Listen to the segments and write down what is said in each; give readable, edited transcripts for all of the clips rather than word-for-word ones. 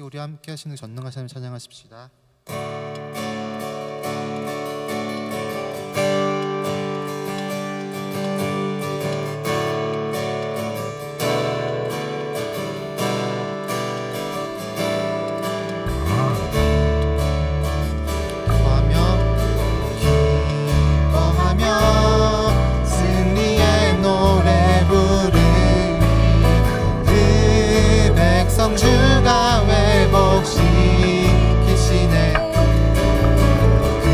우리 함께 하시는 전능하신 하나님 찬양하십시다. 주가 회복시키시네. 그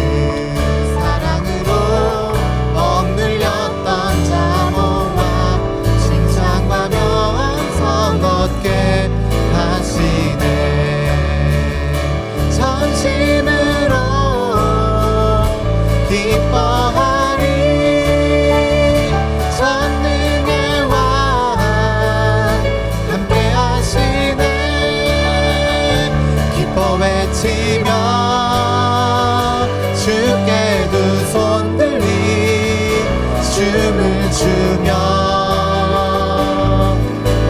사랑으로 억눌렸던 자모와 칭찬과 명성 얻게 하시네. 전심으로 기뻐하리. 전능의 왕 함께 하시네. 외치며 주께 두 손 들리 춤을 추며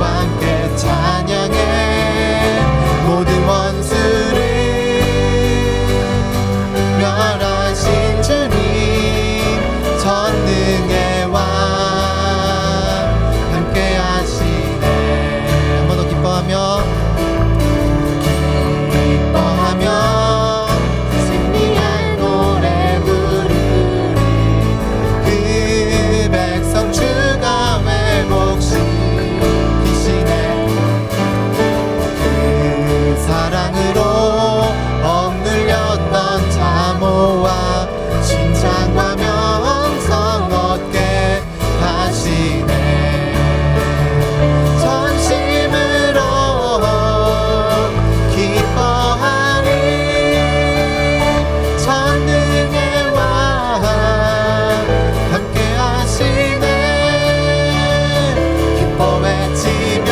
함께 찬양해. 모든 원수를 멸하신 주님 전능의 왕 함께 하시네. 한 번 더 기뻐하며 승리의 노래 부르리. 그 백성 주가 회복시키시네. 그 사랑으로 억눌렸던 자모와 칭찬과 명성 얻게 하시네. 전심으로 기뻐하리. 전능의 왕 함께 하시네. 기뻐 외치며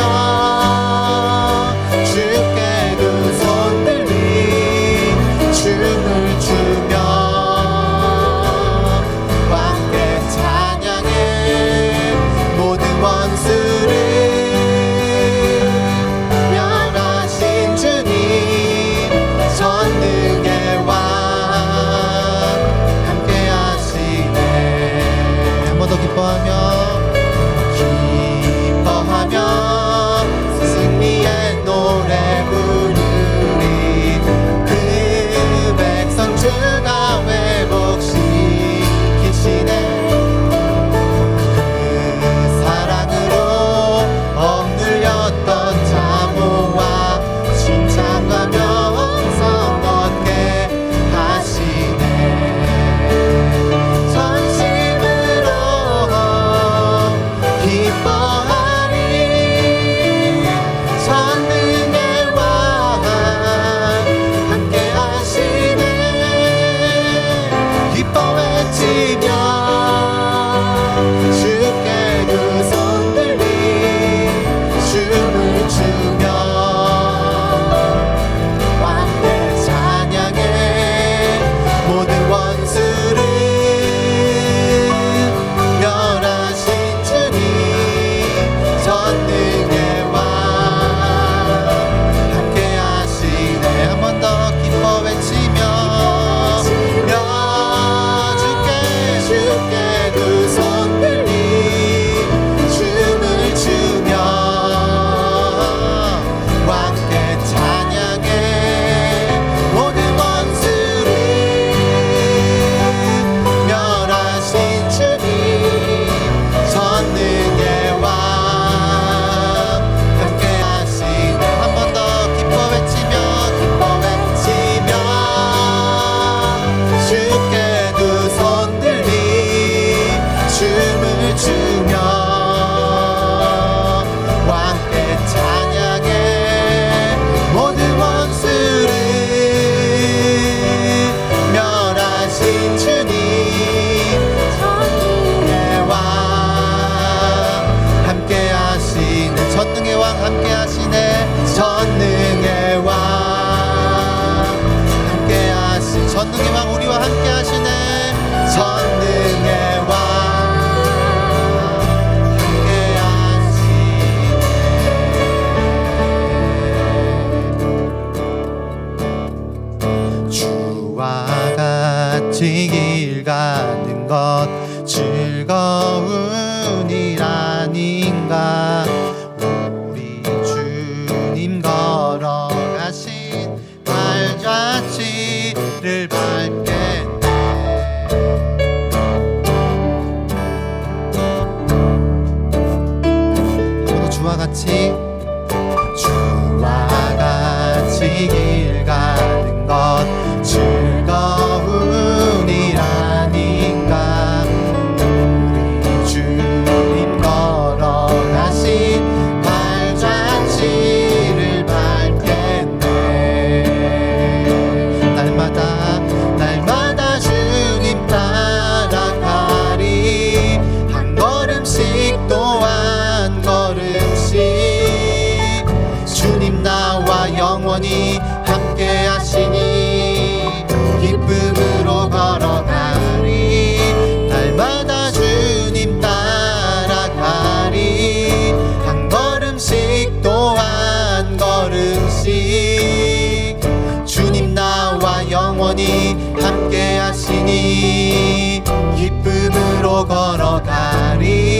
주께 두 손 들리 춤을 추며 함께 찬양해. 모든 원수를 멸하신 주님 전능의 왕 함께 하시네. 한 번 더 기뻐하며 승리의 노래 부르리. 그 백성 주가 회복시키시네. 그 사랑으로 억눌렸던 자모와 칭찬과 명성 얻게 하시네. 전심으로 기뻐하리. 전능의 왕 함께 하시네. 기뻐 외치며 주께 두 손 들리 춤을 추며 함께 찬양해. 모든 원수를 멸하신 주님 전능의 왕 함께 하시네. 한 번 더 기뻐 외치며 주께 두 손 들리 춤을 추며 함께 찬양해. 모든 원수를 멸하신 주님 전능의 왕 함께 하시네. 한 번 더 기뻐 외치며 주께 두 손 들리 춤을 추며 함께 찬양해. 모든 원수를 멸하신 주님 전능의 왕 함께 하시네. 전능의 왕 함께 하시네. 전능의 왕 함께 하시네. 전능의 왕 우리와 함께 하시네. 전능의 왕 함께 하시네. 주님 걸어가신 발자취를 밟겠네. 주와 같이 길 가는 것 즐거운 일 아닌가. 우리 주님 걸어가신 발자취를 밟겠네. 날마다 주님 따라가리. 한 걸음씩 또 한 걸음씩 주님 나와 영원히 함께 하시니 기쁨으로 걸어가리. 날마다 주님 따라가리. 한 걸음씩 또 한 걸음씩 주님 나와 영원히 함께 하시니 기쁨으로 걸어가리.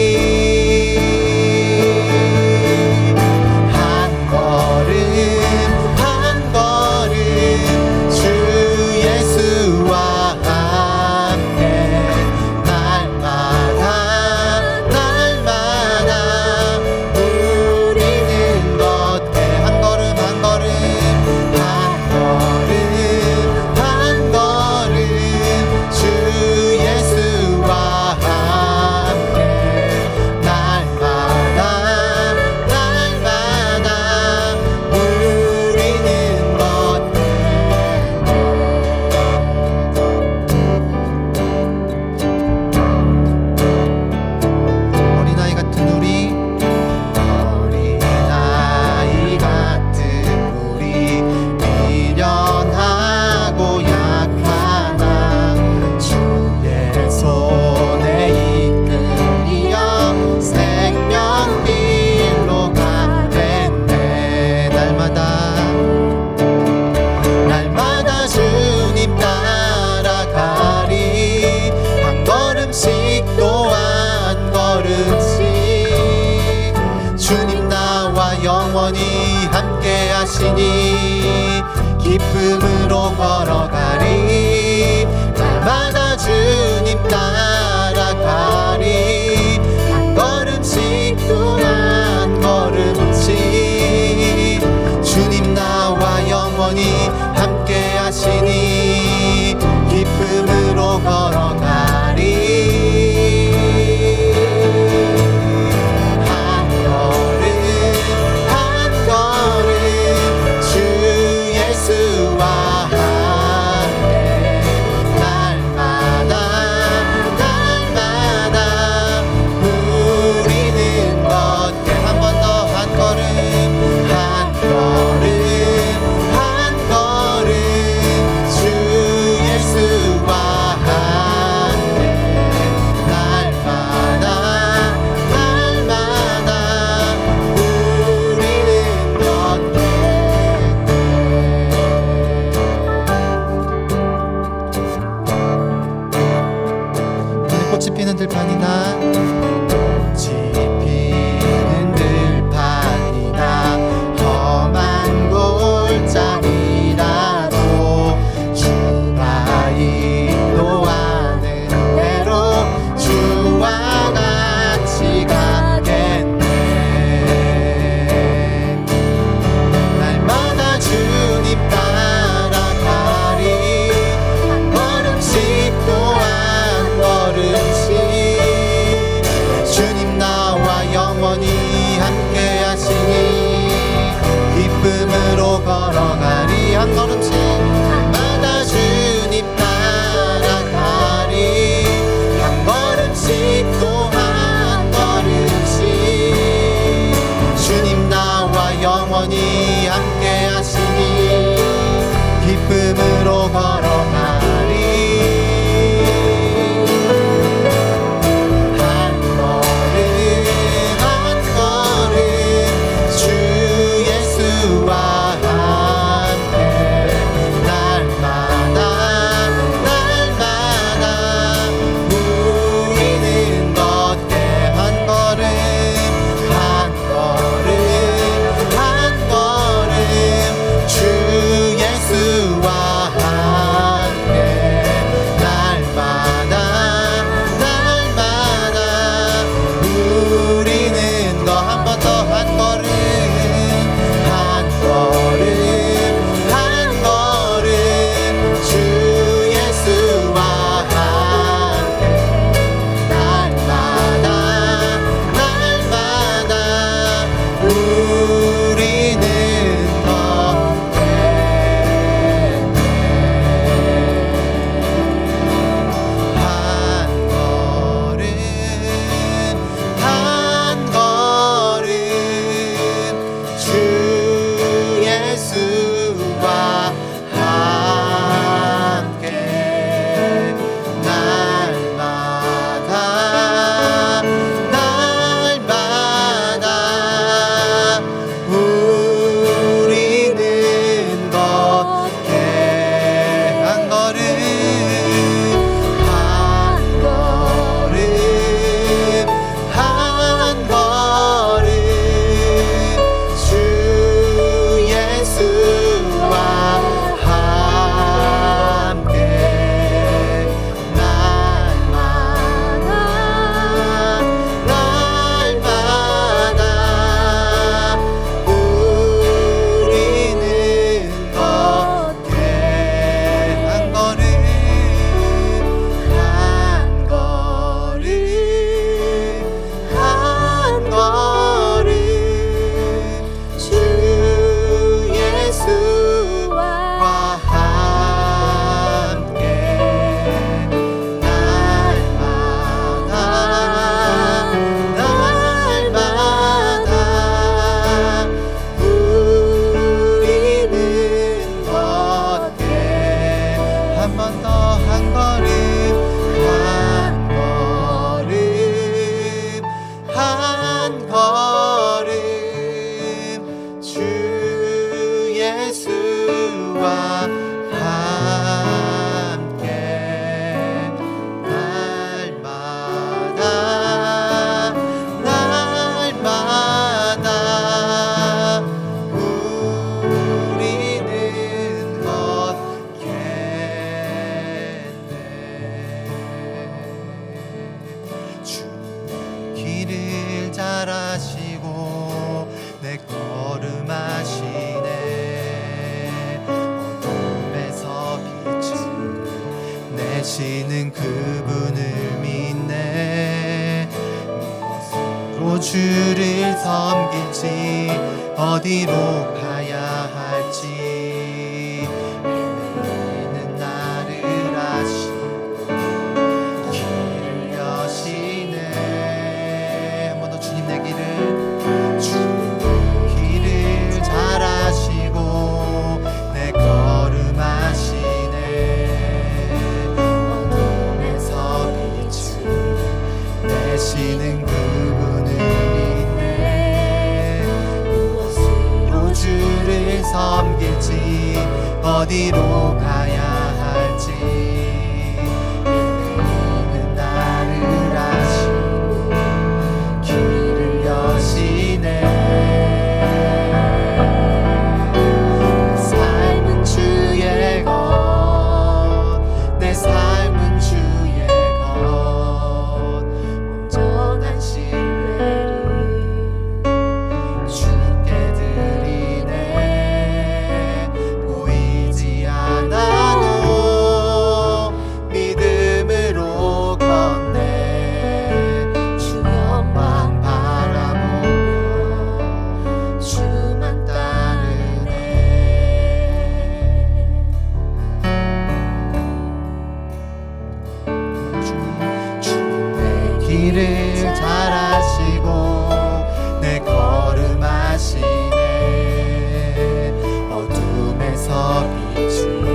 영원히 함께 하시니 기쁨으로 걸어가리. 날마다 주님 따라가리. 한 걸음씩 또 한 걸음씩 주님 나와 영원히 함께 하시니 기쁨으로 걸어가리. 꽃이 피는 들판이나 꽃이 피는 들판이나 험한 골짜기라도 주가 인도하는 대로 주와 같이 가겠네. 날마다 주님 따라가리. 한 걸음씩 또 한 걸음 주님 나와 영원히 함께 하시니 기쁨으로 걸어가리. 한 걸음씩 날마다 주님 따라가리. 한 걸음씩 또 한 걸음씩 주님 나와 영원히 함께 하시니 기쁨으로 걸어가리. 한 예수와 함께 날마다 우리는 걷게 한 걸음 주 예수와 함께 날마다 우리는 걷게 한 걸음 주 예수와 함께 날마다 우리는 걷게 한 번 더 한 걸음 주 예수와 함께 날마다 우리는 걷겠네. 주 길을 잘 아시고 내 걸음하시네. 어둠에서 빛을 내시는 그분을 믿네. 무엇으로 주를 섬길지 어디로 가야 할지 헤매이는 나를 아시고 길을 여시네. 한 번 더 주님 내 길을 잘 아시고 내 걸음하시네. 어둠에서 빛을 내시는 그분을 믿네. 무엇으로 주를 섬길지 어디로 가야 할지 헤매이는 나를 아시고 길을 여시네. 내 삶은 주의 것 온전한 신뢰를 주께 드리네. 보이지 않아도 믿음으로 걷네. 주 영광 바라보며 주만 따르네. 길을 잘 아시고 내 걸음하시네. 어둠에서 빛을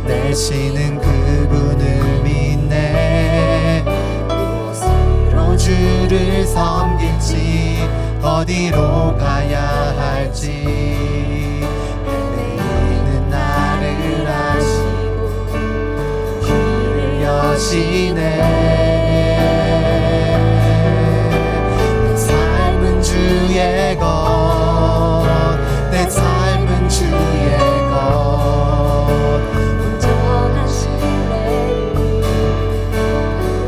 내시는 그분을 믿네. 무엇으로 주를 섬길지 어디로 가야 할지 헤매이는 나를 아시고 길을 여시네. 주의 것, 내 삶은 주의 것 온전한 신뢰를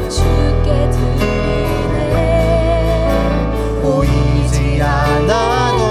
주께 드리네. 보이지 않아도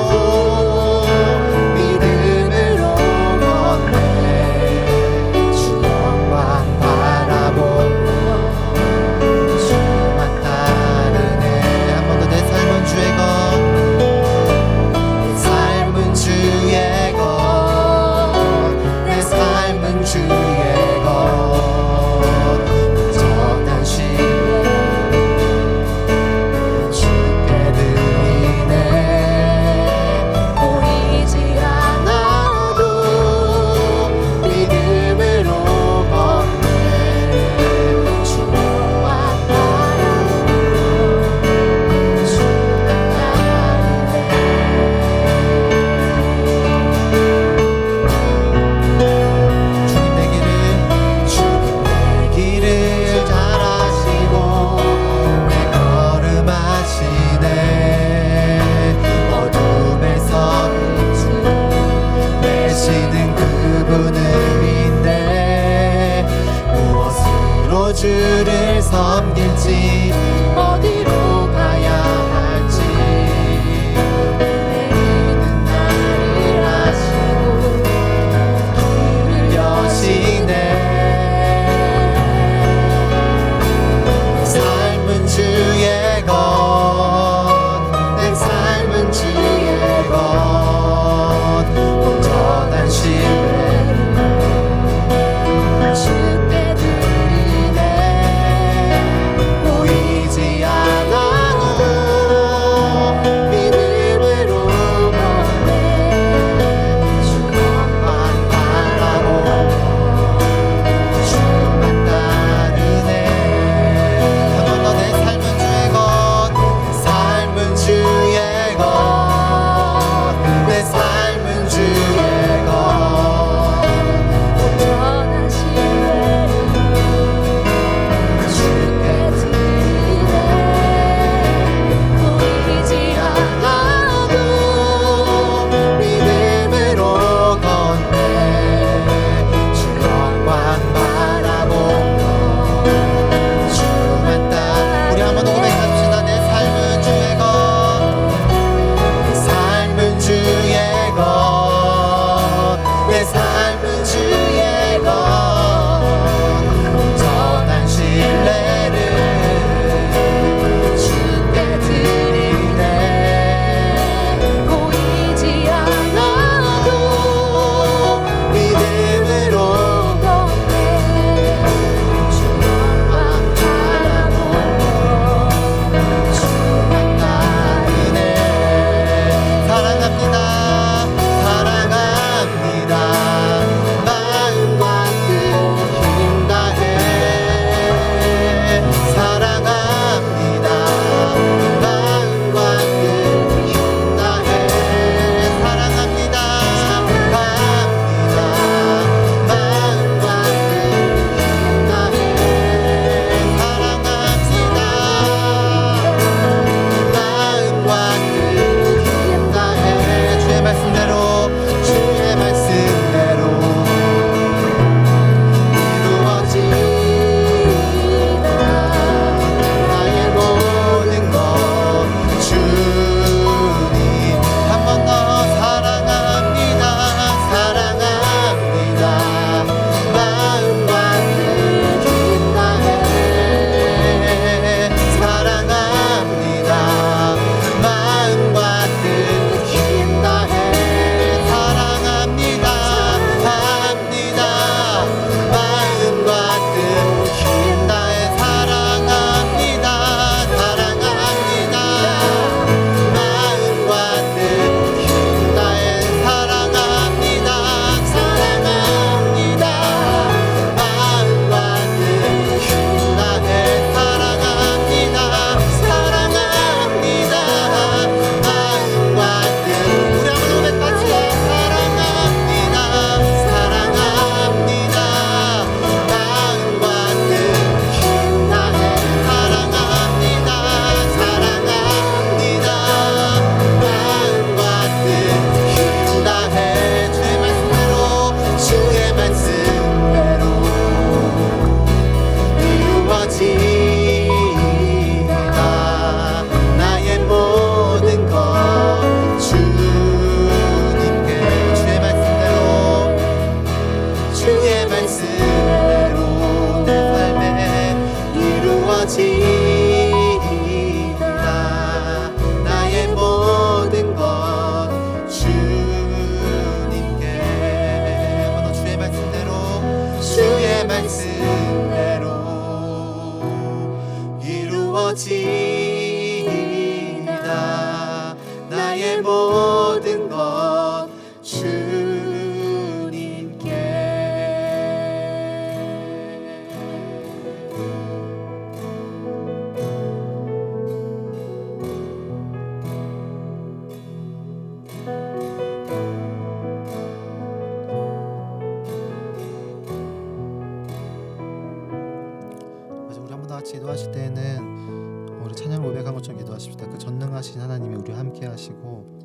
기도하실 때는 우리 찬양을 고백한 것처럼 기도하십시다. 그 전능하신 하나님이 우리와 함께 하시고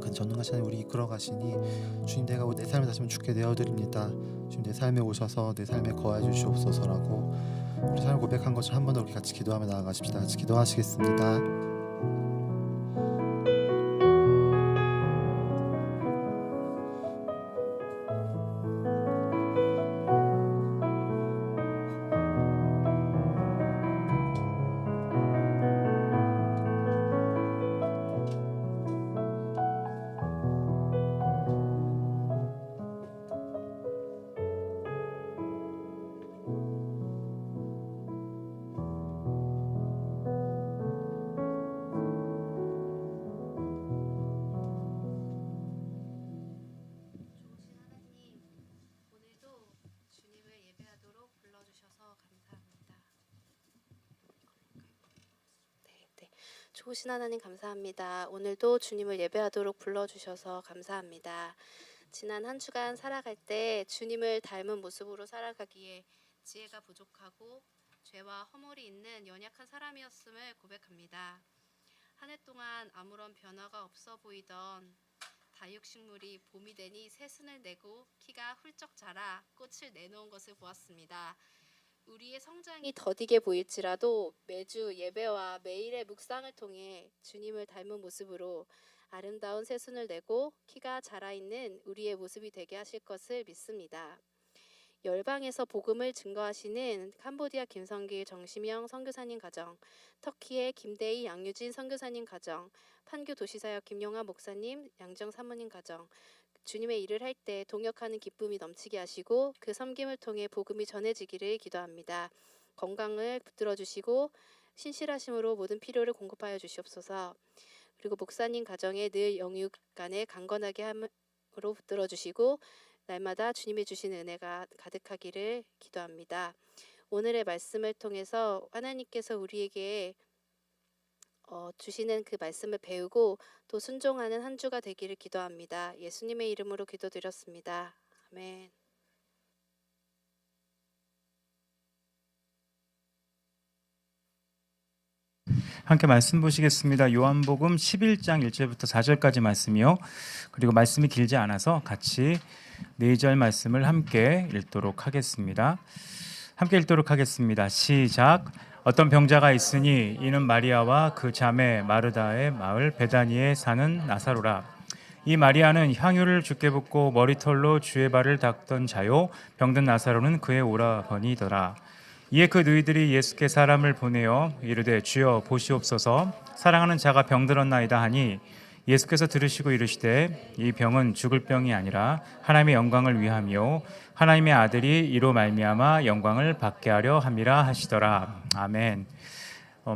그 전능하신 하나님 우리 이끌어 가시니 주님 내가 내 삶을 다시금 주께 내어드립니다. 주님 내 삶에 오셔서 내 삶에 거하여 주시옵소서라고 우리 삶을 고백한 것처럼 한 번 더 우리 같이 기도하며 나아가십시다. 같이 기도하시겠습니다. 좋으신 하나님 감사합니다. 오늘도 주님을 예배하도록 불러주셔서 감사합니다. 지난 한 주간 살아갈 때 주님을 닮은 모습으로 살아가기에 지혜가 부족하고 죄와 허물이 있는 연약한 사람이었음을 고백합니다. 한 해 동안 아무런 변화가 없어 보이던 다육식물이 봄이 되니 새순을 내고 키가 훌쩍 자라 꽃을 내놓은 것을 보았습니다. 우리의 성장이 더디게 보일지라도 매주 예배와 매일의 묵상을 통해 주님을 닮은 모습으로 아름다운 새순을 내고 키가 자라있는 우리의 모습이 되게 하실 것을 믿습니다. 열방에서 복음을 증거하시는 캄보디아 김성길 정시명 선교사님 가정, 터키의 김대희 양유진 선교사님 가정, 판교 도시사역 김용환 목사님 양정 사모님 가정, 주님의 일을 할 때 동역하는 기쁨이 넘치게 하시고 그 섬김을 통해 복음이 전해지기를 기도합니다. 건강을 붙들어 주시고 신실하심으로 모든 필요를 공급하여 주시옵소서. 그리고 목사님 가정에 늘 영육간에 강건하게 함으로 붙들어 주시고 날마다 주님이 주시는 은혜가 가득하기를 기도합니다. 오늘의 말씀을 통해서 하나님께서 우리에게 주시는 그 말씀을 배우고 또 순종하는 한 주가 되기를 기도합니다. 예수님의 이름으로 기도드렸습니다. 아멘. 함께 말씀 보시겠습니다. 요한복음 11장 1절부터 4절까지 말씀이요. 그리고 말씀이 길지 않아서 같이 4절 말씀을 함께 읽도록 하겠습니다. 시작. 어떤 병자가 있으니 이는 마리아와 그 자매 마르다의 마을 베다니에 사는 나사로라. 이 마리아는 향유를 주께 붓고 머리털로 주의 발을 닦던 자요, 병든 나사로는 그의 오라버니더라. 이에 그 누이들이 예수께 사람을 보내어 이르되 주여 보시옵소서, 사랑하는 자가 병들었나이다 하니 예수께서 들으시고 이르시되 이 병은 죽을 병이 아니라 하나님의 영광을 위함이요 하나님의 아들이 이로 말미암아 영광을 받게 하려 함이라 하시더라. 아멘.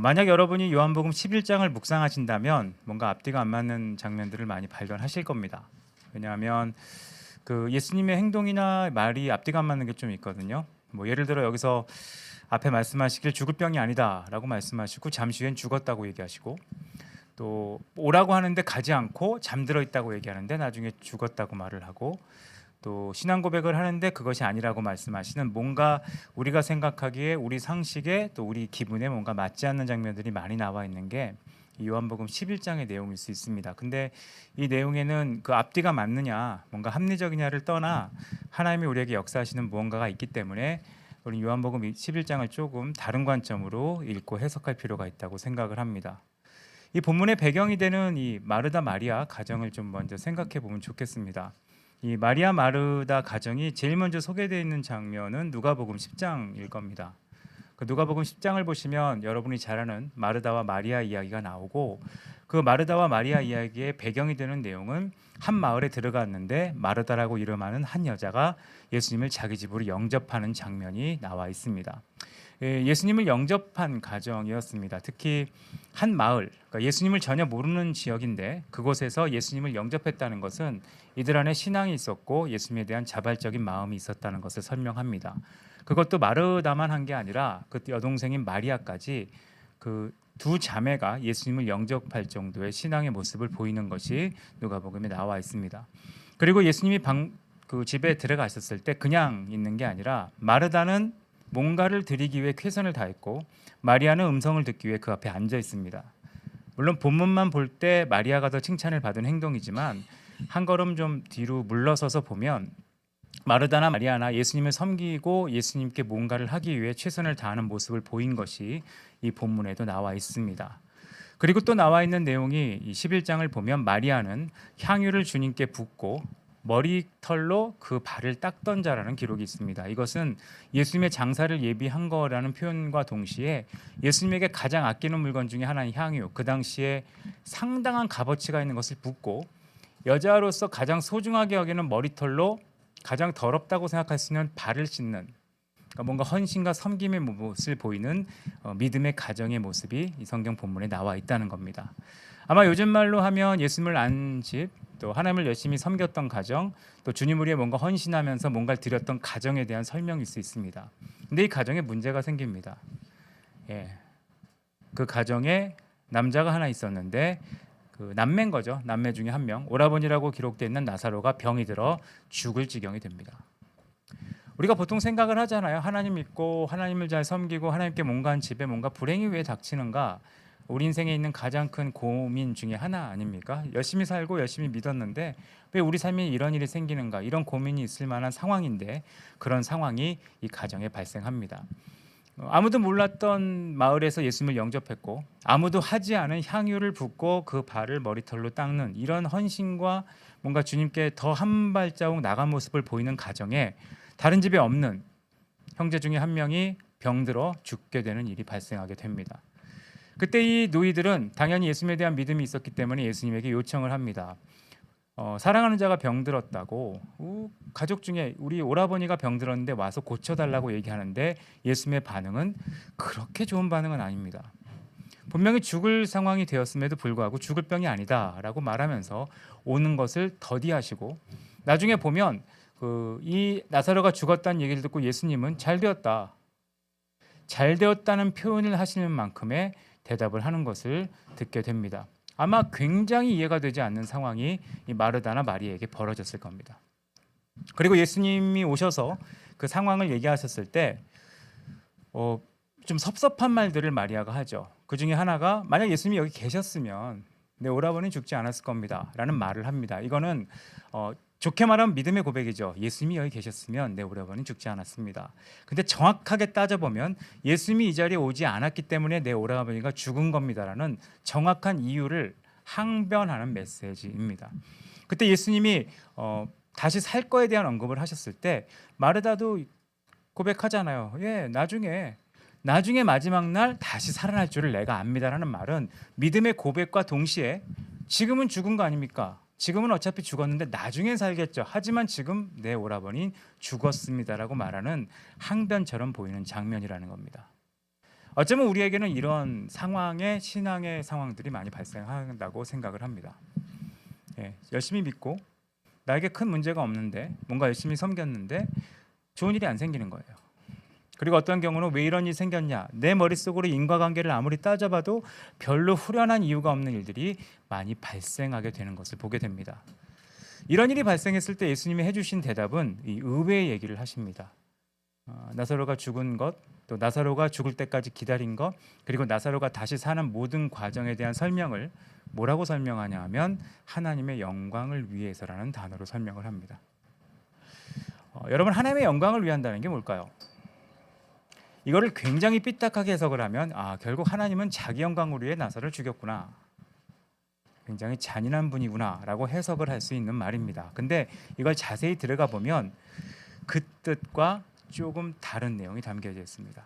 만약 여러분이 요한복음 11장을 묵상하신다면 뭔가 앞뒤가 안 맞는 장면들을 많이 발견하실 겁니다. 왜냐하면 그 예수님의 행동이나 말이 앞뒤가 안 맞는 게 좀 있거든요. 예를 들어 여기서 앞에 말씀하시길 죽을 병이 아니다라고 말씀하시고 잠시 후엔 죽었다고 얘기하시고, 또 오라고 하는데 가지 않고 잠들어 있다고 얘기하는데 나중에 죽었다고 말을 하고, 또 신앙 고백을 하는데 그것이 아니라고 말씀하시는, 뭔가 우리가 생각하기에 우리 상식에 또 우리 기분에 뭔가 맞지 않는 장면들이 많이 나와 있는 게 이 요한복음 11장의 내용일 수 있습니다. 근데 이 내용에는 그 앞뒤가 맞느냐, 뭔가 합리적이냐를 떠나 하나님이 우리에게 역사하시는 무언가가 있기 때문에 우리 요한복음 11장을 조금 다른 관점으로 읽고 해석할 필요가 있다고 생각을 합니다. 이 본문의 배경이 되는 이 마르다 마리아 가정을 좀 먼저 생각해 보면 좋겠습니다. 이 마리아 마르다 가정이 제일 먼저 소개되어 있는 장면은 누가복음 10장일 겁니다. 그 누가복음 10장을 보시면 여러분이 잘 아는 마르다와 마리아 이야기가 나오고, 그 마르다와 마리아 이야기의 배경이 되는 내용은 한 마을에 들어갔는데 마르다라고 이름하는 한 여자가 예수님을 자기 집으로 영접하는 장면이 나와 있습니다. 예수님을 영접한 가정이었습니다. 특히 한 마을, 그러니까 예수님을 전혀 모르는 지역인데 그곳에서 예수님을 영접했다는 것은 이들 안에 신앙이 있었고 예수님에 대한 자발적인 마음이 있었다는 것을 설명합니다. 그것도 마르다만 한 게 아니라 그 여동생인 마리아까지 그 두 자매가 예수님을 영접할 정도의 신앙의 모습을 보이는 것이 누가복음에 나와 있습니다. 그리고 예수님이 그 집에 들어가셨을 때 그냥 있는 게 아니라 마르다는 뭔가를 드리기 위해 최선을 다했고 마리아는 음성을 듣기 위해 그 앞에 앉아 있습니다. 물론 본문만 볼 때 마리아가 더 칭찬을 받은 행동이지만 한 걸음 좀 뒤로 물러서서 보면 마르다나 마리아나 예수님을 섬기고 예수님께 뭔가를 하기 위해 최선을 다하는 모습을 보인 것이 이 본문에도 나와 있습니다. 그리고 또 나와 있는 내용이 이 11장을 보면 마리아는 향유를 주님께 붓고 머리털로 그 발을 닦던 자라는 기록이 있습니다. 이것은 예수님의 장사를 예비한 거라는 표현과 동시에 예수님에게 가장 아끼는 물건 중에 하나인 향유, 그 당시에 상당한 값어치가 있는 것을 붓고 여자로서 가장 소중하게 여기는 머리털로 가장 더럽다고 생각할 수 있는 발을 씻는, 그러니까 뭔가 헌신과 섬김의 모습을 보이는 믿음의 가정의 모습이 이 성경 본문에 나와 있다는 겁니다. 아마 요즘 말로 하면 예수님을 안 집, 또 하나님을 열심히 섬겼던 가정, 또 주님을 위해 뭔가 헌신하면서 뭔가를 드렸던 가정에 대한 설명일 수 있습니다. 근데 이 가정에 문제가 생깁니다. 그 가정에 남자가 하나 있었는데 그 남매인 거죠. 남매 중에 한 명, 오라버니라고 기록되어 있는 나사로가 병이 들어 죽을 지경이 됩니다. 우리가 보통 생각을 하잖아요. 하나님 믿고 하나님을 잘 섬기고 하나님께 뭔가 한 집에 뭔가 불행이 왜 닥치는가? 우리 인생에 있는 가장 큰 고민 중에 하나 아닙니까? 열심히 살고 열심히 믿었는데 왜 우리 삶에 이런 일이 생기는가? 이런 고민이 있을 만한 상황인데 그런 상황이 이 가정에 발생합니다. 아무도 몰랐던 마을에서 예수님을 영접했고 아무도 하지 않은 향유를 붓고 그 발을 머리털로 닦는 이런 헌신과 뭔가 주님께 더 한 발자국 나간 모습을 보이는 가정에 다른 집에 없는 형제 중에 한 명이 병들어 죽게 되는 일이 발생하게 됩니다. 그때 이 노이들은 당연히 예수님에 대한 믿음이 있었기 때문에 예수님에게 요청을 합니다. 사랑하는 자가 병들었다고 가족 중에 우리 오라버니가 병들었는데 와서 고쳐달라고 얘기하는데 예수님의 반응은 그렇게 좋은 반응은 아닙니다. 분명히 죽을 상황이 되었음에도 불구하고 죽을 병이 아니다라고 말하면서 오는 것을 더디하시고 나중에 보면 이 나사로가 죽었다는 얘기를 듣고 예수님은 잘 되었다는 표현을 하시는 만큼의 대답을 하는 것을 듣게 됩니다. 아마 굉장히 이해가 되지 않는 상황이 이 마르다나 마리아에게 벌어졌을 겁니다. 그리고 예수님이 오셔서 그 상황을 얘기하셨을 때 좀 섭섭한 말들을 마리아가 하죠. 그 중에 하나가 만약 예수님이 여기 계셨으면 내 오라버니 죽지 않았을 겁니다 라는 말을 합니다. 이거는 좋게 말하면 믿음의 고백이죠. 예수님이 여기 계셨으면 내 오라버니 죽지 않았습니다. 근데 정확하게 따져보면 예수님이 이 자리에 오지 않았기 때문에 내 오라버니가 죽은 겁니다라는 정확한 이유를 항변하는 메시지입니다. 그때 예수님이 다시 살 거에 대한 언급을 하셨을 때 마르다도 고백하잖아요. 나중에 마지막 날 다시 살아날 줄을 내가 압니다라는 말은 믿음의 고백과 동시에 지금은 죽은 거 아닙니까? 지금은 어차피 죽었는데 나중엔 살겠죠. 하지만 지금 내 오라버니 죽었습니다라고 말하는 항변처럼 보이는 장면이라는 겁니다. 어쩌면 우리에게는 이런 상황의 신앙의 상황들이 많이 발생한다고 생각을 합니다. 열심히 믿고 나에게 큰 문제가 없는데 뭔가 열심히 섬겼는데 좋은 일이 안 생기는 거예요. 그리고 어떤 경우는 왜 이런 일이 생겼냐, 내 머릿속으로 인과관계를 아무리 따져봐도 별로 후련한 이유가 없는 일들이 많이 발생하게 되는 것을 보게 됩니다. 이런 일이 발생했을 때 예수님이 해주신 대답은 이 의외의 얘기를 하십니다. 나사로가 죽은 것, 또 나사로가 죽을 때까지 기다린 것, 그리고 나사로가 다시 사는 모든 과정에 대한 설명을 뭐라고 설명하냐 하면 하나님의 영광을 위해서라는 단어로 설명을 합니다. 여러분, 하나님의 영광을 위한다는 게 뭘까요? 이거를 굉장히 삐딱하게 해석을 하면 결국 하나님은 자기 영광을 위해 나사로를 죽였구나, 굉장히 잔인한 분이구나 라고 해석을 할 수 있는 말입니다. 근데 이걸 자세히 들어가 보면 그 뜻과 조금 다른 내용이 담겨져 있습니다.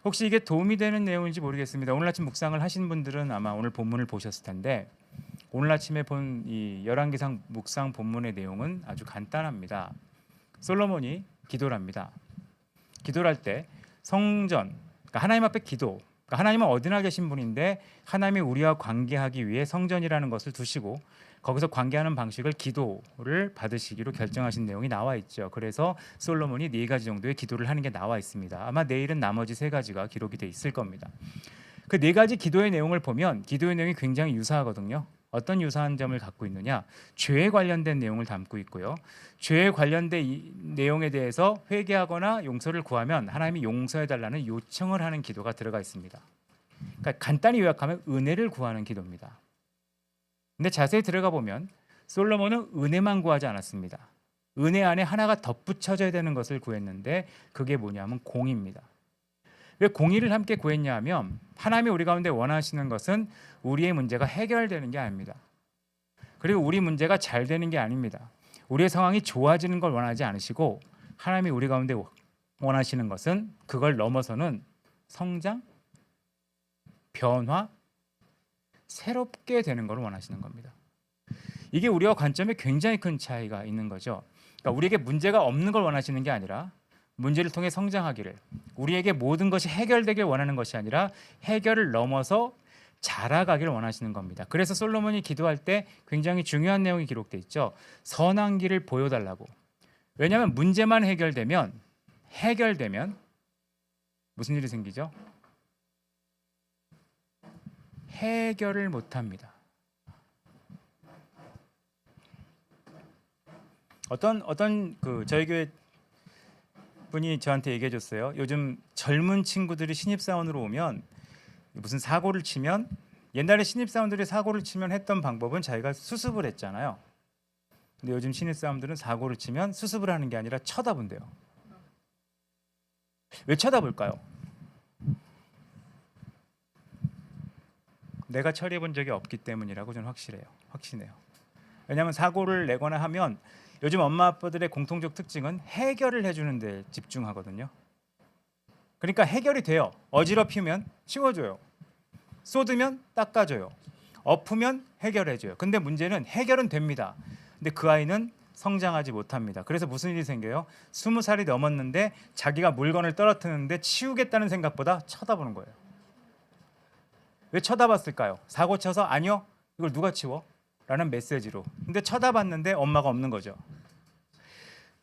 혹시 이게 도움이 되는 내용인지 모르겠습니다. 오늘 아침 묵상을 하신 분들은 아마 오늘 본문을 보셨을 텐데 오늘 아침에 본 이 열왕기상 묵상 본문의 내용은 아주 간단합니다. 솔로몬이 기도를 합니다. 기도를 할 때 성전, 그러니까 하나님 앞에 기도, 그러니까 하나님은 어디나 계신 분인데 하나님이 우리와 관계하기 위해 성전이라는 것을 두시고 거기서 관계하는 방식을 기도를 받으시기로 결정하신 내용이 나와 있죠. 그래서 솔로몬이 4가지 정도의 기도를 하는 게 나와 있습니다. 아마 내일은 나머지 3가지가 기록이 돼 있을 겁니다. 그 4가지 기도의 내용을 보면 기도의 내용이 굉장히 유사하거든요. 어떤 유사한 점을 갖고 있느냐? 죄에 관련된 내용을 담고 있고요. 죄에 관련된 이 내용에 대해서 회개하거나 용서를 구하면 하나님이 용서해달라는 요청을 하는 기도가 들어가 있습니다. 그러니까 간단히 요약하면 은혜를 구하는 기도입니다. 근데 자세히 들어가 보면 솔로몬은 은혜만 구하지 않았습니다. 은혜 안에 하나가 덧붙여져야 되는 것을 구했는데 그게 뭐냐면 공의입니다. 왜 공의를 함께 구했냐 하면 하나님이 우리 가운데 원하시는 것은 우리의 문제가 해결되는 게 아닙니다. 그리고 우리 문제가 잘 되는 게 아닙니다. 우리의 상황이 좋아지는 걸 원하지 않으시고 하나님이 우리 가운데 원하시는 것은 그걸 넘어서는 성장, 변화, 새롭게 되는 걸 원하시는 겁니다. 이게 우리와 관점에 굉장히 큰 차이가 있는 거죠. 그러니까 우리에게 문제가 없는 걸 원하시는 게 아니라 문제를 통해 성장하기를, 우리에게 모든 것이 해결되길 원하는 것이 아니라 해결을 넘어서 자라가기를 원하시는 겁니다. 그래서 솔로몬이 기도할 때 굉장히 중요한 내용이 기록돼 있죠. 선한 길을 보여달라고. 왜냐하면 문제만 해결되면 무슨 일이 생기죠? 해결을 못합니다. 어떤 저희 교회 분이 저한테 얘기해 줬어요. 요즘 젊은 친구들이 신입사원으로 오면 무슨 사고를 치면, 옛날에 신입사원들이 사고를 치면 했던 방법은 자기가 수습을 했잖아요. 근데 요즘 신입사원들은 사고를 치면 수습을 하는 게 아니라 쳐다본대요. 왜 쳐다볼까요? 내가 처리해 본 적이 없기 때문이라고 저는 확신해요. 왜냐하면 사고를 내거나 하면 요즘 엄마 아빠들의 공통적 특징은 해결을 해주는 데 집중하거든요. 그러니까 해결이 돼요. 어지럽히면 치워줘요. 쏟으면 닦아줘요. 엎으면 해결해줘요. 근데 문제는 해결은 됩니다. 근데 그 아이는 성장하지 못합니다. 그래서 무슨 일이 생겨요? 20살이 넘었는데 자기가 물건을 떨어뜨리는데 치우겠다는 생각보다 쳐다보는 거예요. 왜 쳐다봤을까요? 사고 쳐서 아니요, 이걸 누가 치워? 라는 메시지로. 근데 쳐다봤는데 엄마가 없는 거죠.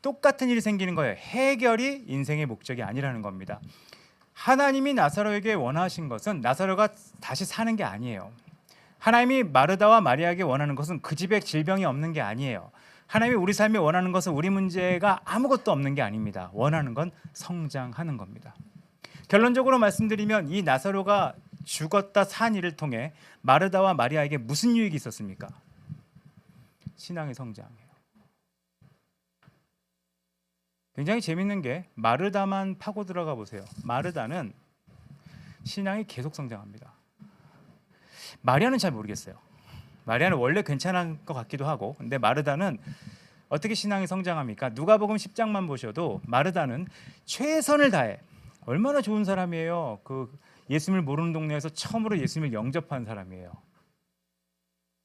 똑같은 일이 생기는 거예요. 해결이 인생의 목적이 아니라는 겁니다. 하나님이 나사로에게 원하신 것은 나사로가 다시 사는 게 아니에요. 하나님이 마르다와 마리아에게 원하는 것은 그 집에 질병이 없는 게 아니에요. 하나님이 우리 삶에 원하는 것은 우리 문제가 아무것도 없는 게 아닙니다. 원하는 건 성장하는 겁니다. 결론적으로 말씀드리면 이 나사로가 죽었다 산 일을 통해 마르다와 마리아에게 무슨 유익이 있었습니까? 신앙의 성장이에요. 굉장히 재밌는 게 마르다만 파고 들어가 보세요. 마르다는 신앙이 계속 성장합니다. 마리아는 잘 모르겠어요. 마리아는 원래 괜찮은 것 같기도 하고, 근데 마르다는 어떻게 신앙이 성장합니까? 누가복음 10장만 보셔도 마르다는 최선을 다해, 얼마나 좋은 사람이에요. 예수님을 모르는 동네에서 처음으로 예수님을 영접한 사람이에요.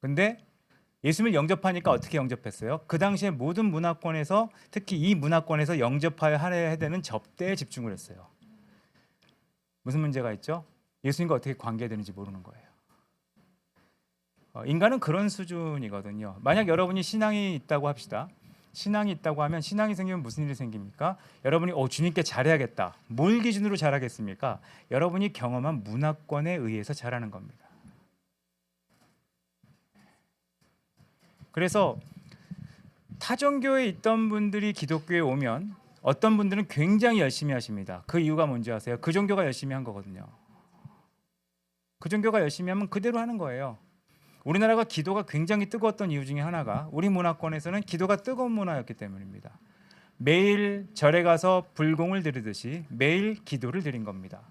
근데 예수님을 영접하니까 어떻게 영접했어요? 그 당시에 모든 문화권에서, 특히 이 문화권에서 영접하여야 되는 접대에 집중을 했어요. 무슨 문제가 있죠? 예수님과 어떻게 관계되는지 모르는 거예요. 인간은 그런 수준이거든요. 만약 여러분이 신앙이 있다고 합시다. 신앙이 있다고 하면 신앙이 생기면 무슨 일이 생깁니까? 여러분이 주님께 잘해야겠다. 뭘 기준으로 잘하겠습니까? 여러분이 경험한 문화권에 의해서 잘하는 겁니다. 그래서 타종교에 있던 분들이 기독교에 오면 어떤 분들은 굉장히 열심히 하십니다. 그 이유가 뭔지 아세요? 그 종교가 열심히 한 거거든요. 그 종교가 열심히 하면 그대로 하는 거예요. 우리나라가 기도가 굉장히 뜨거웠던 이유 중에 하나가 우리 문화권에서는 기도가 뜨거운 문화였기 때문입니다. 매일 절에 가서 불공을 드리듯이 매일 기도를 드린 겁니다.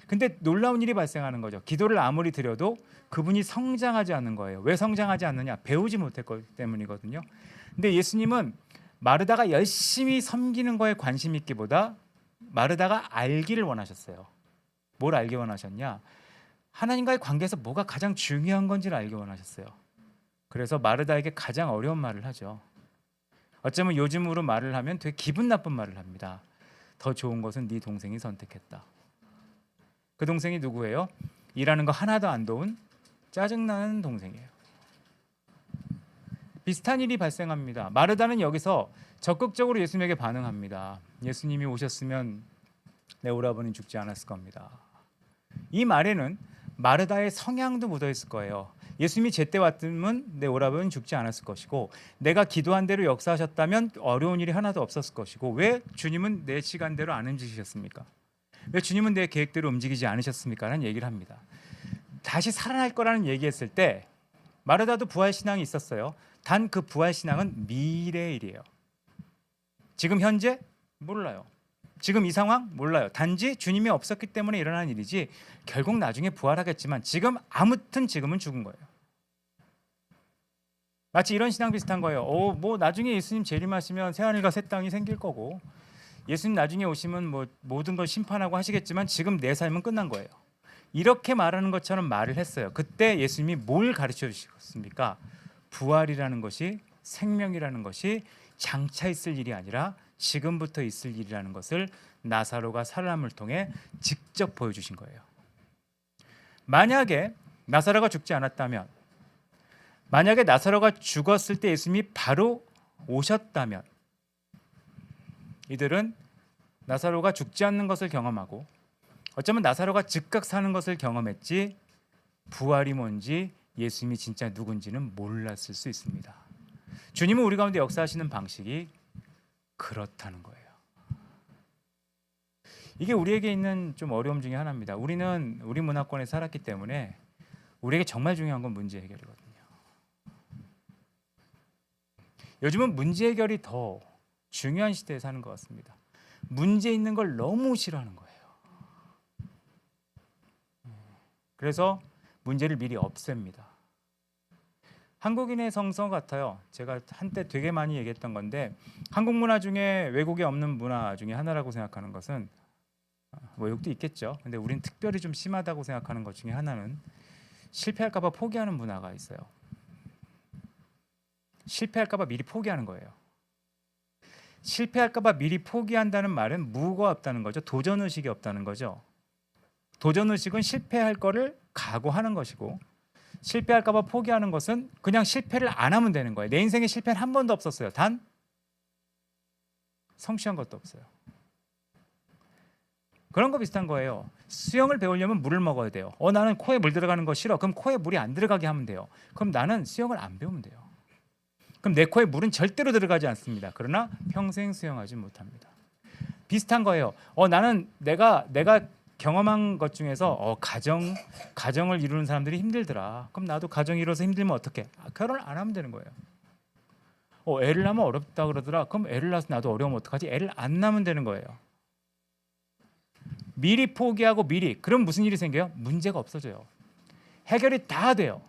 근데 놀라운 일이 발생하는 거죠. 기도를 아무리 드려도 그분이 성장하지 않는 거예요. 왜 성장하지 않느냐? 배우지 못했기 때문이거든요. 근데 예수님은 마르다가 열심히 섬기는 거에 관심 있기보다 마르다가 알기를 원하셨어요. 뭘 알기 원하셨냐? 하나님과의 관계에서 뭐가 가장 중요한 건지를 알기 원하셨어요. 그래서 마르다에게 가장 어려운 말을 하죠. 어쩌면 요즘으로 말을 하면 되게 기분 나쁜 말을 합니다. 더 좋은 것은 네 동생이 선택했다. 그 동생이 누구예요? 일하는 거 하나도 안 도운 짜증나는 동생이에요. 비슷한 일이 발생합니다. 마르다는 여기서 적극적으로 예수님에게 반응합니다. 예수님이 오셨으면 내 오라버니 죽지 않았을 겁니다. 이 말에는 마르다의 성향도 묻어 있을 거예요. 예수님이 제때 왔으면 내 오라버니는 죽지 않았을 것이고 내가 기도한 대로 역사하셨다면 어려운 일이 하나도 없었을 것이고 왜 주님은 내 시간대로 안 움직이셨습니까? 왜 주님은 내 계획대로 움직이지 않으셨습니까? 라는 얘기를 합니다. 다시 살아날 거라는 얘기했을 때 마르다도 부활신앙이 있었어요. 단 그 부활신앙은 미래의 일이에요. 지금 현재? 몰라요. 지금 이 상황? 몰라요. 단지 주님이 없었기 때문에 일어난 일이지 결국 나중에 부활하겠지만 지금 아무튼 지금은 죽은 거예요. 마치 이런 신앙 비슷한 거예요. 뭐 나중에 예수님 재림하시면 새하늘과 새 땅이 생길 거고 예수님 나중에 오시면 뭐 모든 걸 심판하고 하시겠지만 지금 내 삶은 끝난 거예요. 이렇게 말하는 것처럼 말을 했어요. 그때 예수님이 뭘 가르쳐 주셨습니까? 부활이라는 것이 생명이라는 것이 장차 있을 일이 아니라 지금부터 있을 일이라는 것을 나사로가 살아남을 통해 직접 보여주신 거예요. 만약에 나사로가 죽지 않았다면, 만약에 나사로가 죽었을 때 예수님이 바로 오셨다면 이들은 나사로가 죽지 않는 것을 경험하고 어쩌면 나사로가 즉각 사는 것을 경험했지 부활이 뭔지 예수님이 진짜 누군지는 몰랐을 수 있습니다. 주님은 우리 가운데 역사하시는 방식이 그렇다는 거예요. 이게 우리에게 있는 좀 어려움 중에 하나입니다. 우리는 우리 문화권에 살았기 때문에 우리에게 정말 중요한 건 문제 해결이거든요. 요즘은 문제 해결이 더 중요한 시대에 사는 것 같습니다. 문제 있는 걸 너무 싫어하는 거예요. 그래서 문제를 미리 없앱니다. 한국인의 성성 같아요. 제가 한때 되게 많이 얘기했던 건데 한국 문화 중에 외국에 없는 문화 중에 하나라고 생각하는 것은 외국도 있겠죠. 근데 우린 특별히 좀 심하다고 생각하는 것 중에 하나는 실패할까 봐 포기하는 문화가 있어요. 실패할까 봐 미리 포기하는 거예요. 실패할까 봐 미리 포기한다는 말은 무가 없다는 거죠. 도전의식이 없다는 거죠. 도전의식은 실패할 거를 각오하는 것이고 실패할까 봐 포기하는 것은 그냥 실패를 안 하면 되는 거예요. 내 인생에 실패는 한 번도 없었어요. 단 성취한 것도 없어요. 그런 거 비슷한 거예요. 수영을 배우려면 물을 먹어야 돼요. 나는 코에 물 들어가는 거 싫어. 그럼 코에 물이 안 들어가게 하면 돼요. 그럼 나는 수영을 안 배우면 돼요. 그럼 내 코에 물은 절대로 들어가지 않습니다. 그러나 평생 수영하지 못합니다. 비슷한 거예요. 나는 내가 경험한 것 중에서 가정을 이루는 사람들이 힘들더라. 그럼 나도 가정 이루어서 힘들면 어떡해? 결혼을 안 하면 되는 거예요. 애를 낳으면 어렵다 그러더라. 그럼 애를 낳아서 나도 어려우면 어떡하지? 애를 안 낳으면 되는 거예요. 미리 포기하고 그럼 무슨 일이 생겨요? 문제가 없어져요. 해결이 다 돼요.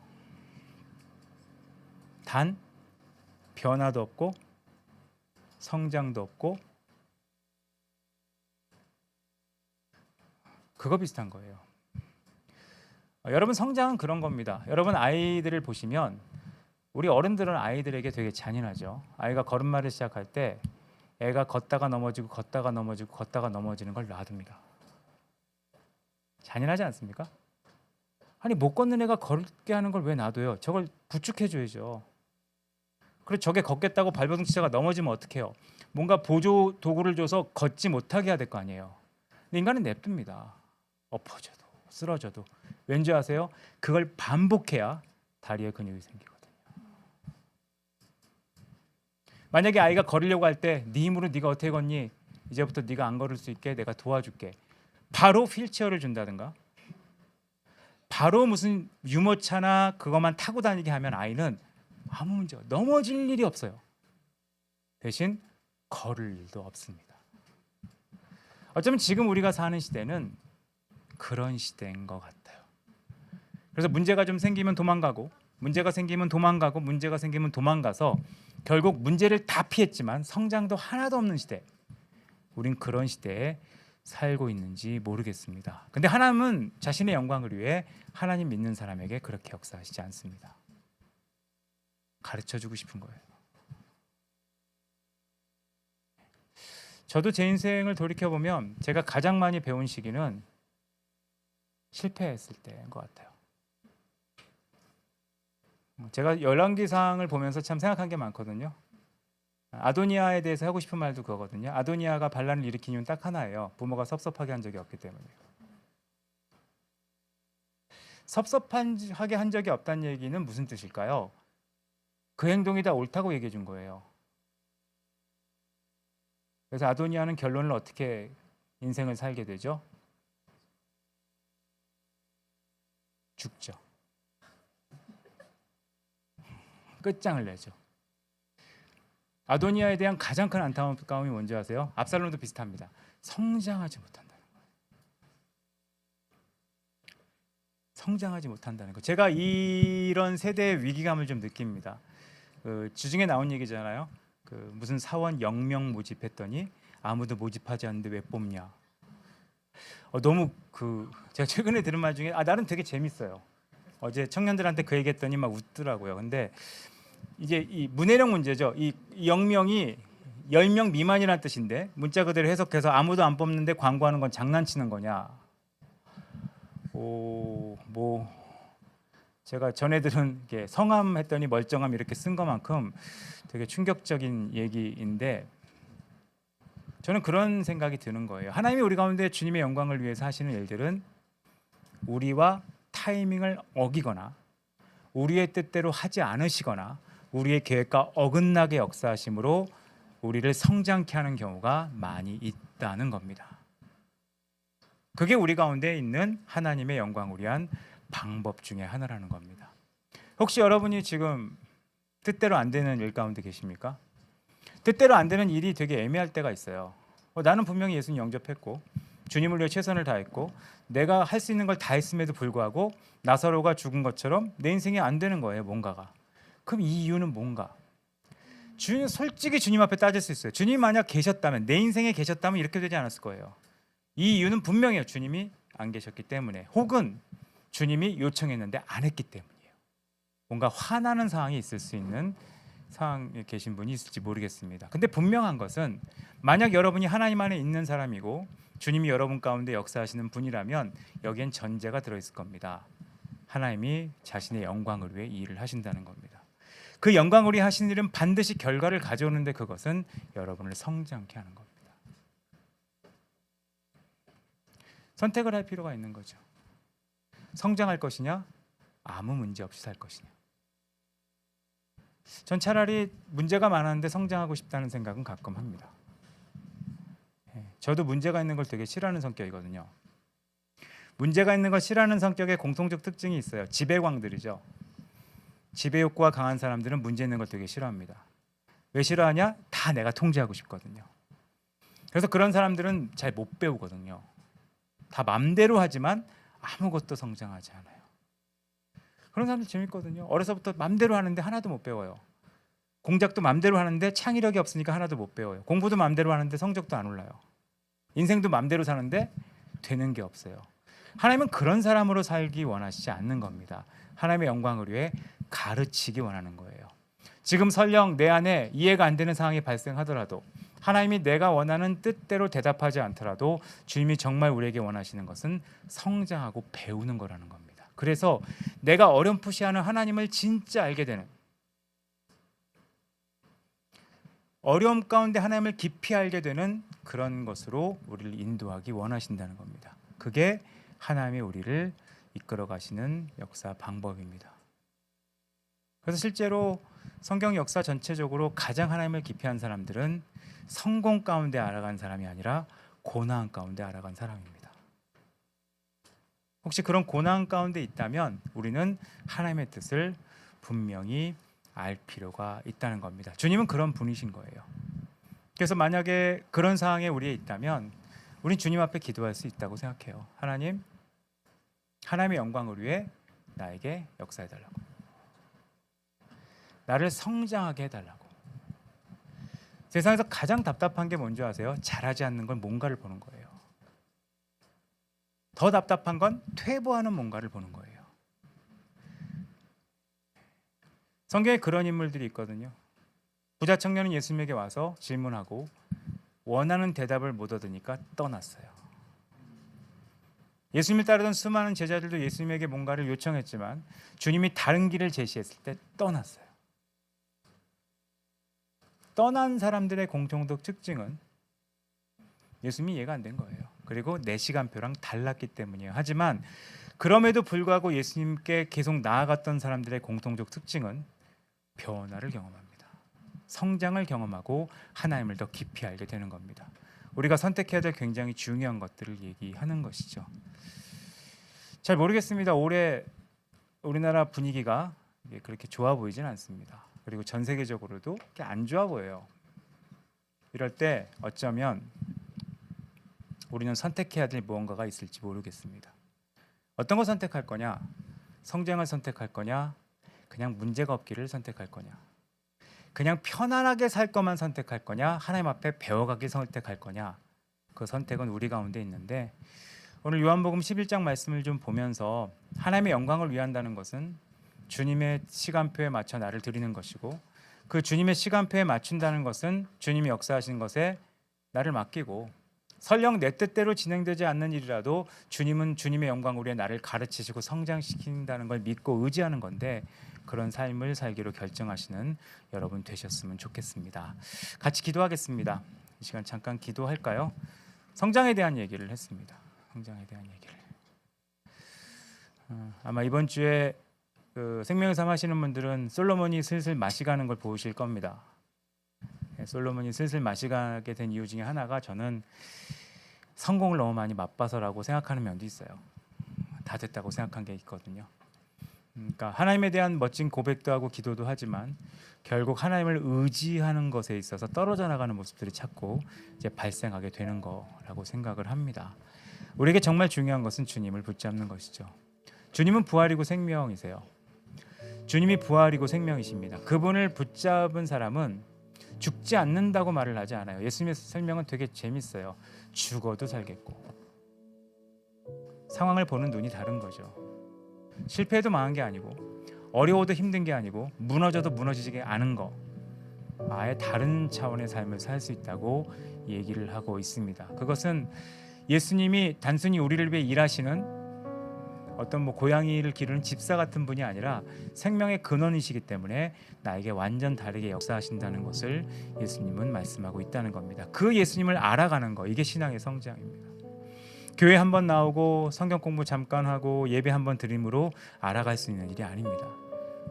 단 변화도 없고 성장도 없고 그거 비슷한 거예요. 여러분 성장은 그런 겁니다. 여러분 아이들을 보시면 우리 어른들은 아이들에게 되게 잔인하죠. 아이가 걸음마를 시작할 때 애가 걷다가 넘어지고 걷다가 넘어지고 걷다가 넘어지는 걸 놔둡니다. 잔인하지 않습니까? 아니 못 걷는 애가 걷게 하는 걸 왜 놔둬요? 저걸 부축해줘야죠. 그리고 저게 걷겠다고 발버둥 치다가 넘어지면 어떡해요? 뭔가 보조 도구를 줘서 걷지 못하게 해야 될 거 아니에요. 근데 인간은 냅둡니다. 엎어져도 쓰러져도. 왠지 아세요? 그걸 반복해야 다리에 근육이 생기거든요. 만약에 아이가 걸으려고 할 때 네 힘으로 네가 어떻게 걷니? 이제부터 네가 안 걸을 수 있게 내가 도와줄게. 바로 휠체어를 준다든가 바로 무슨 유모차나 그것만 타고 다니게 하면 아이는 아무 문제 넘어질 일이 없어요. 대신 걸을 일도 없습니다. 어쩌면 지금 우리가 사는 시대는 그런 시대인 것 같아요. 그래서 문제가 좀 생기면 도망가고 문제가 생기면 도망가고 문제가 생기면 도망가서 결국 문제를 다 피했지만 성장도 하나도 없는 시대. 우린 그런 시대에 살고 있는지 모르겠습니다. 근데 하나님은 자신의 영광을 위해 하나님 믿는 사람에게 그렇게 역사하시지 않습니다. 가르쳐주고 싶은 거예요. 저도 제 인생을 돌이켜보면 제가 가장 많이 배운 시기는 실패했을 때인 것 같아요. 제가 열왕기상을 보면서 참 생각한 게 많거든요. 아도니아에 대해서 하고 싶은 말도 그거거든요. 아도니아가 반란을 일으킨 이유는 딱 하나예요. 부모가 섭섭하게 한 적이 없기 때문이에요. 섭섭하게 한 적이 없다는 얘기는 무슨 뜻일까요? 그 행동이 다 옳다고 얘기해 준 거예요. 그래서 아도니아는 결론을 어떻게 인생을 살게 되죠? 죽죠. 끝장을 내죠. 아도니아에 대한 가장 큰 안타까움이 뭔지 아세요? 압살롬도 비슷합니다. 성장하지 못한다는 거예요. 성장하지 못한다는 거. 제가 이런 세대의 위기감을 좀 느낍니다. 주중에 나온 얘기잖아요. 무슨 사원 0명 모집했더니 아무도 모집하지 않는데 왜 뽑냐. 너무 제가 최근에 들은 말 중에 나름 되게 재밌어요. 어제 청년들한테 그 얘기했더니 막 웃더라고요. 근데 이제 이 문해력 문제죠. 이 0명이 10명 미만이라는 뜻인데 문자 그대로 해석해서 아무도 안 뽑는데 광고하는 건 장난치는 거냐. 제가 전에 들은 게 성함 했더니 멀쩡함 이렇게 쓴 것만큼 되게 충격적인 얘기인데 저는 그런 생각이 드는 거예요. 하나님이 우리 가운데 주님의 영광을 위해서 하시는 일들은 우리와 타이밍을 어기거나 우리의 뜻대로 하지 않으시거나 우리의 계획과 어긋나게 역사하심으로 우리를 성장케 하는 경우가 많이 있다는 겁니다. 그게 우리 가운데 있는 하나님의 영광을 위한 방법 중에 하나라는 겁니다. 혹시 여러분이 지금 뜻대로 안 되는 일 가운데 계십니까? 뜻대로 안 되는 일이 되게 애매할 때가 있어요. 나는 분명히 예수님 영접했고 주님을 위해 최선을 다했고 내가 할 수 있는 걸 다 했음에도 불구하고 나사로가 죽은 것처럼 내 인생이 안 되는 거예요. 뭔가가. 그럼 이 이유는 뭔가? 솔직히 주님 앞에 따질 수 있어요. 주님 만약 계셨다면 내 인생에 계셨다면 이렇게 되지 않았을 거예요. 이 이유는 분명해요. 주님이 안 계셨기 때문에 혹은 주님이 요청했는데 안 했기 때문이에요. 뭔가 화나는 상황이 있을 수 있는 상황에 계신 분이 있을지 모르겠습니다. 근데 분명한 것은 만약 여러분이 하나님 안에 있는 사람이고 주님이 여러분 가운데 역사하시는 분이라면 여기엔 전제가 들어있을 겁니다. 하나님이 자신의 영광을 위해 이 일을 하신다는 겁니다. 그 영광을 위해 하신 일은 반드시 결과를 가져오는데 그것은 여러분을 성장케 하는 겁니다. 선택을 할 필요가 있는 거죠. 성장할 것이냐 아무 문제 없이 살 것이냐. 전 차라리 문제가 많았는데 성장하고 싶다는 생각은 가끔 합니다. 저도 문제가 있는 걸 되게 싫어하는 성격이거든요. 문제가 있는 걸 싫어하는 성격의 공통적 특징이 있어요. 지배광들이죠. 지배 욕구가 강한 사람들은 문제 있는 걸 되게 싫어합니다. 왜 싫어하냐? 다 내가 통제하고 싶거든요. 그래서 그런 사람들은 잘 못 배우거든요. 다 맘대로 하지만 아무것도 성장하지 않아요. 그런 사람들 재밌거든요. 어려서부터 맘대로 하는데 하나도 못 배워요. 공작도 맘대로 하는데 창의력이 없으니까 하나도 못 배워요. 공부도 맘대로 하는데 성적도 안 올라요. 인생도 맘대로 사는데 되는 게 없어요. 하나님은 그런 사람으로 살기 원하시지 않는 겁니다. 하나님의 영광을 위해 가르치기 원하는 거예요. 지금 설령 내 안에 이해가 안 되는 상황이 발생하더라도 하나님이 내가 원하는 뜻대로 대답하지 않더라도 주님이 정말 우리에게 원하시는 것은 성장하고 배우는 거라는 겁니다. 그래서 내가 어렴풋이 하는 하나님을 진짜 알게 되는, 어려움 가운데 하나님을 깊이 알게 되는 그런 것으로 우리를 인도하기 원하신다는 겁니다. 그게 하나님이 우리를 이끌어 가시는 역사 방법입니다. 그래서 실제로 성경 역사 전체적으로 가장 하나님을 깊이 한 사람들은 성공 가운데 알아간 사람이 아니라 고난 가운데 알아간 사람입니다. 혹시 그런 고난 가운데 있다면 우리는 하나님의 뜻을 분명히 알 필요가 있다는 겁니다. 주님은 그런 분이신 거예요. 그래서 만약에 그런 상황에 우리에 있다면 우린 주님 앞에 기도할 수 있다고 생각해요. 하나님, 하나님의 영광을 위해 나에게 역사해달라고, 나를 성장하게 해달라고. 세상에서 가장 답답한 게 뭔지 아세요? 잘하지 않는 건 뭔가를 보는 거예요. 더 답답한 건 퇴보하는 뭔가를 보는 거예요. 성경에 그런 인물들이 있거든요. 부자 청년은 예수님에게 와서 질문하고 원하는 대답을 못 얻으니까 떠났어요. 예수님을 따르던 수많은 제자들도 예수님에게 뭔가를 요청했지만 주님이 다른 길을 제시했을 때 떠났어요. 떠난 사람들의 공통적 특징은 예수님이 이해가 안 된 거예요. 그리고 내 시간표랑 달랐기 때문이에요. 하지만 그럼에도 불구하고 예수님께 계속 나아갔던 사람들의 공통적 특징은 변화를 경험합니다. 성장을 경험하고 하나님을 더 깊이 알게 되는 겁니다. 우리가 선택해야 될 굉장히 중요한 것들을 얘기하는 것이죠. 잘 모르겠습니다. 올해 우리나라 분위기가 그렇게 좋아 보이진 않습니다. 그리고 전 세계적으로도 그렇게 안 좋아 보여요. 이럴 때 어쩌면 우리는 선택해야 될 무언가가 있을지 모르겠습니다. 어떤 걸 선택할 거냐? 성장을 선택할 거냐? 그냥 문제가 없기를 선택할 거냐? 그냥 편안하게 살 것만 선택할 거냐? 하나님 앞에 배워가기 선택할 거냐? 그 선택은 우리 가운데 있는데, 오늘 요한복음 11장 말씀을 좀 보면서 하나님의 영광을 위한다는 것은 주님의 시간표에 맞춰 나를 드리는 것이고, 그 주님의 시간표에 맞춘다는 것은 주님이 역사하신 것에 나를 맡기고, 설령 내 뜻대로 진행되지 않는 일이라도 주님은 주님의 영광을 위해 나를 가르치시고 성장시킨다는 걸 믿고 의지하는 건데, 그런 삶을 살기로 결정하시는 여러분 되셨으면 좋겠습니다. 같이 기도하겠습니다. 이 시간 잠깐 기도할까요? 성장에 대한 얘기를 했습니다. 성장에 대한 얘기를. 아마 이번 주에 생명의 삶 하시는 분들은 솔로몬이 슬슬 마시가는 걸 보실 겁니다. 솔로몬이 슬슬 마시가게 된 이유 중에 하나가, 저는 성공을 너무 많이 맛봐서라고 생각하는 면도 있어요. 다 됐다고 생각한 게 있거든요. 그러니까 하나님에 대한 멋진 고백도 하고 기도도 하지만 결국 하나님을 의지하는 것에 있어서 떨어져 나가는 모습들이 자꾸 이제 발생하게 되는 거라고 생각을 합니다. 우리에게 정말 중요한 것은 주님을 붙잡는 것이죠. 주님은 부활이고 생명이세요. 주님이 부활이고 생명이십니다. 그분을 붙잡은 사람은 죽지 않는다고 말을 하지 않아요. 예수님의 설명은 되게 재밌어요. 죽어도 살겠고. 상황을 보는 눈이 다른 거죠. 실패해도 망한 게 아니고, 어려워도 힘든 게 아니고, 무너져도 무너지지 않은 거, 아예 다른 차원의 삶을 살 수 있다고 얘기를 하고 있습니다. 그것은 예수님이 단순히 우리를 위해 일하시는 어떤 고양이를 기르는 집사 같은 분이 아니라 생명의 근원이시기 때문에 나에게 완전 다르게 역사하신다는 것을 예수님은 말씀하고 있다는 겁니다. 그 예수님을 알아가는 거, 이게 신앙의 성장입니다. 교회 한번 나오고 성경 공부 잠깐 하고 예배 한번 드림으로 알아갈 수 있는 일이 아닙니다.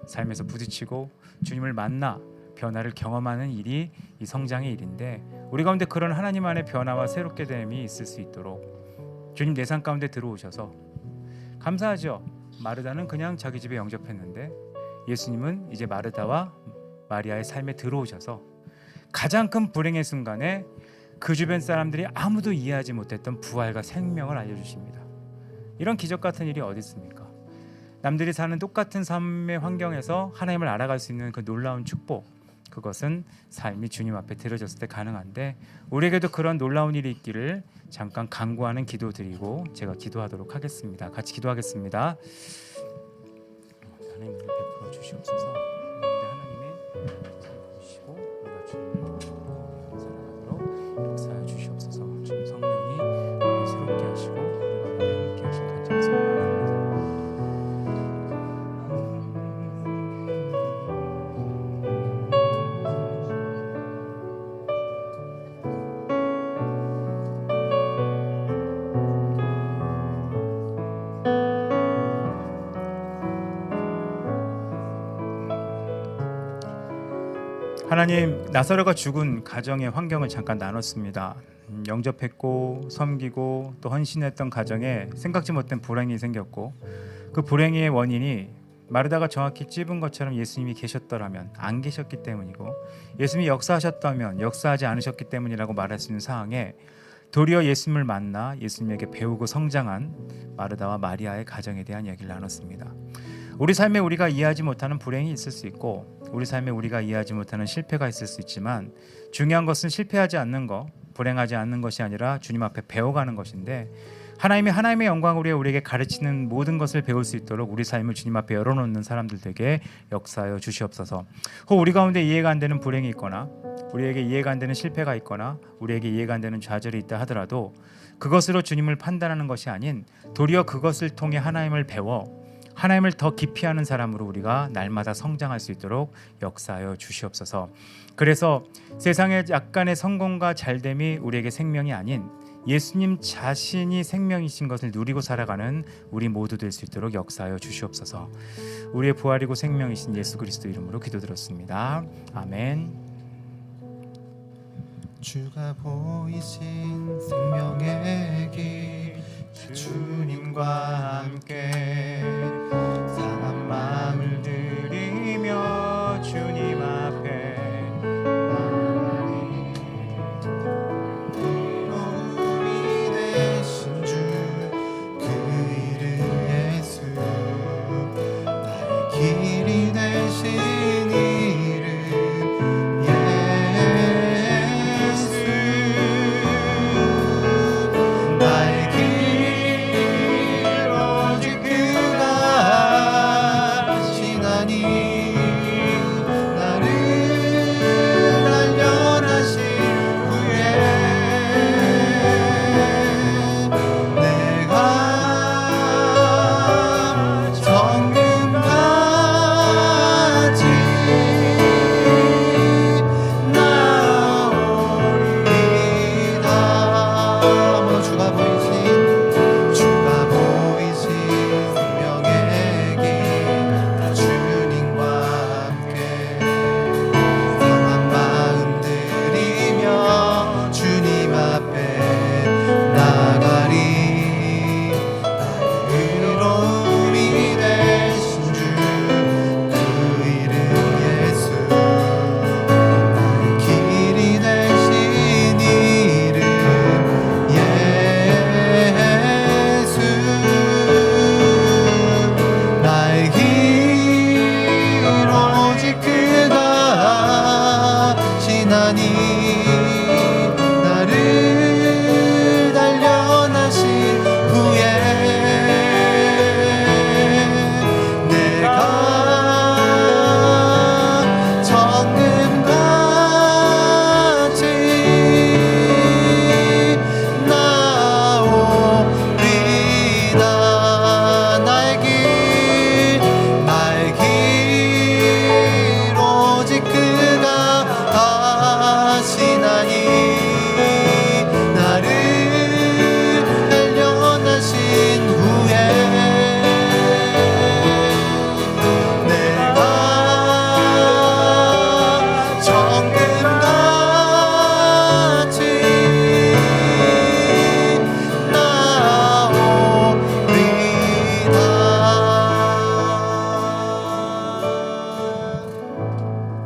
삶에서 부딪히고 주님을 만나 변화를 경험하는 일이 이 성장의 일인데, 우리 가운데 그런 하나님 안의 변화와 새롭게 됨이 있을 수 있도록 주님 내 삶 가운데 들어오셔서, 감사하죠. 마르다는 그냥 자기 집에 영접했는데 예수님은 이제 마르다와 마리아의 삶에 들어오셔서 가장 큰 불행의 순간에 그 주변 사람들이 아무도 이해하지 못했던 부활과 생명을 알려주십니다. 이런 기적 같은 일이 어디 있습니까? 남들이 사는 똑같은 삶의 환경에서 하나님을 알아갈 수 있는 그 놀라운 축복, 그것은 삶이 주님 앞에 드려졌을 때 가능한데, 우리에게도 그런 놀라운 일이 있기를 잠깐 간구하는 기도 드리고 제가 기도하도록 하겠습니다. 같이 기도하겠습니다. 하나님 우리 베풀어 주시옵소서. 하나님의 보시고 우리가 주님을 살아가도록 역사해 주시옵소서. 주님 성령이 우리 새롭게 하시고 우리 가운데 함께 하신 간절히 소원합니다. 하나님, 나사로가 죽은 가정의 환경을 잠깐 나눴습니다. 영접했고 섬기고 또 헌신했던 가정에 생각지 못한 불행이 생겼고, 그 불행의 원인이 마르다가 정확히 찝은 것처럼 예수님이 계셨더라면 안 계셨기 때문이고, 예수님이 역사하셨다면 역사하지 않으셨기 때문이라고 말할 수 있는 상황에, 도리어 예수님을 만나 예수님에게 배우고 성장한 마르다와 마리아의 가정에 대한 이야기를 나눴습니다. 우리 삶에 우리가 이해하지 못하는 불행이 있을 수 있고, 우리 삶에 우리가 이해하지 못하는 실패가 있을 수 있지만, 중요한 것은 실패하지 않는 것, 불행하지 않는 것이 아니라 주님 앞에 배워가는 것인데, 하나님의 영광을 위해 우리에게 가르치는 모든 것을 배울 수 있도록 우리 삶을 주님 앞에 열어놓는 사람들 되게 역사하여 주시옵소서. 혹 우리 가운데 이해가 안 되는 불행이 있거나, 우리에게 이해가 안 되는 실패가 있거나, 우리에게 이해가 안 되는 좌절이 있다 하더라도 그것으로 주님을 판단하는 것이 아닌, 도리어 그것을 통해 하나님을 배워 하나님을 더 깊이 아는 사람으로 우리가 날마다 성장할 수 있도록 역사하여 주시옵소서. 그래서 세상의 약간의 성공과 잘됨이 우리에게 생명이 아닌, 예수님 자신이 생명이신 것을 누리고 살아가는 우리 모두 될 수 있도록 역사하여 주시옵소서. 우리의 부활이고 생명이신 예수 그리스도 이름으로 기도드렸습니다. 아멘. 주가 보이신 생명의 길 주님과 함께 상한 마음을 들이며 주님 앞에 도움이 되신 주 그 이름 예수 나의 길이 되신 이름 예수 나의 길 오직 그가 신하니 나를 단련하신 후에 내가 정금같이 나오리이다. 주가 보이신 생명의 길 주님과 함께 상한 마음 들이며 주님 앞에 나가리 나의 의로움이 되신 주 그 이름 예수 나의 길이 되신 이름 예수 나의 길 오직 그가 신하니 나를 단련하신 후에 내가 정금같이 나오리이다. 나의 길 오직 그가 하시나니 나를 단련하신 후에 내가 정금같이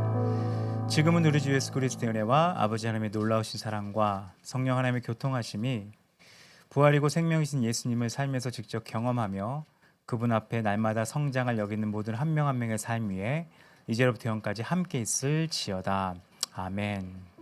나오리이다. 지금은 우리 주 예수 그리스도의 은혜와 아버지 하나님의 놀라우신 사랑과 성령 하나님의 교통하심이 부활이고 생명이신 예수님을 삶에서 직접 경험하며 그분 앞에 날마다 성장을 여기는 모든 한 명 한 명의 삶 위에 이제로부터 영까지 함께 있을지어다. 아멘.